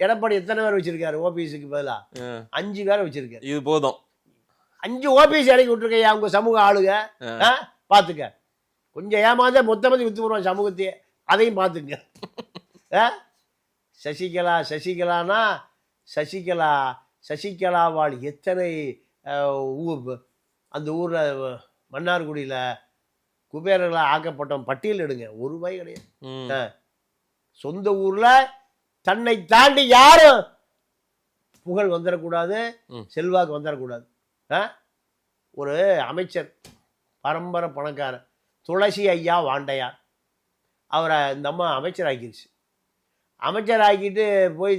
எடப்பாடி எத்தனை பேர் வச்சிருக்காரு ஓபிஎஸ்க்கு பதிலா? 5 பேரை வச்சிருக்காரு. இது போதும். 5 ஓபிஎஸ் இறக்கி விட்டுருக்கையா உங்க சமூக ஆளுங்க. பாத்துக்க, கொஞ்சம் ஏமாந்தா மொத்தமதி வித்து போடுவான் சமூகத்தையே, அதையும் பாத்துங்க. சசிகலானா சசிகலாவால் எத்தனை அந்த ஊர்ல மன்னார்குடியில குபேரர்களாக ஆக்கப்பட்டவன் பட்டியல் எடுங்க, ஒரு ரூபாய் கிடையாது. சொந்த ஊர்ல தன்னை தாண்டி யாரும் புகழ் வந்துடக்கூடாது, செல்வாக்கு வந்துடக்கூடாது. ஒரு அமைச்சர் பரம்பரை பணக்காரர் துளசி ஐயா வாண்டையார், அவரை இந்த அம்மா அமைச்சர் ஆக்கிடுச்சு. அமைச்சர் ஆக்கிட்டு போய்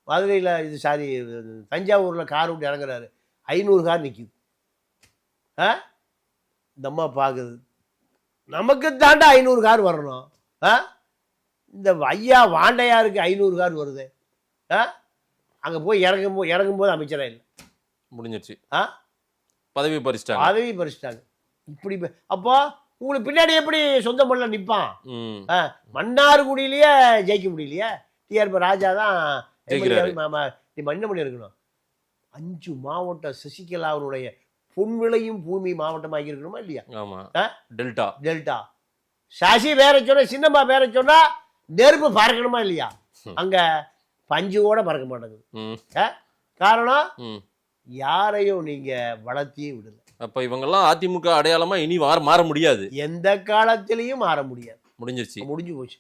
மதுரையில் தஞ்சாவூரில் கார் விட்டு இறங்குறாரு. 500 கார் நிற்கிது. இந்த அம்மா பார்க்குது, நமக்கு தாண்டா 500 கார் வரணும், இந்த ஐயா வாண்டையாருக்கு 500 கார் வருது. அங்கே போய் இறங்கும்போது அமைச்சராக இல்லை, முடிஞ்சிருச்சு. பதவி பறிச்சிட்டாங்க. இப்படி அப்போ உங்களுக்கு பின்னாடி எப்படி சொந்த மண்ணில் நிற்பான்? மன்னார்குடியிலேயே ஜெயிக்க முடியலையே. டிஆர் ராஜா தான் நீ என்ன பண்ணி இருக்கணும்? 5 மாவட்டம் சசிகலா அவருடைய பொன்விளையும் பூமி மாவட்டமாக இருக்கணுமா இல்லையா? டெல்டா சசி வேற சொன்ன, சின்னம்மா வேற சொன்னா நெருப்பு பறக்கணுமா இல்லையா? அங்க பஞ்சு கூட பறக்க மாட்டேங்குது. காரணம் யாரையும் நீங்க வளர்த்தியே விடல. அப்ப இவங்கெல்லாம் அதிமுக அடையாளமா இனி மாற முடியாது, எந்த காலத்திலையும் மாற முடியாது. முடிஞ்சு போச்சு.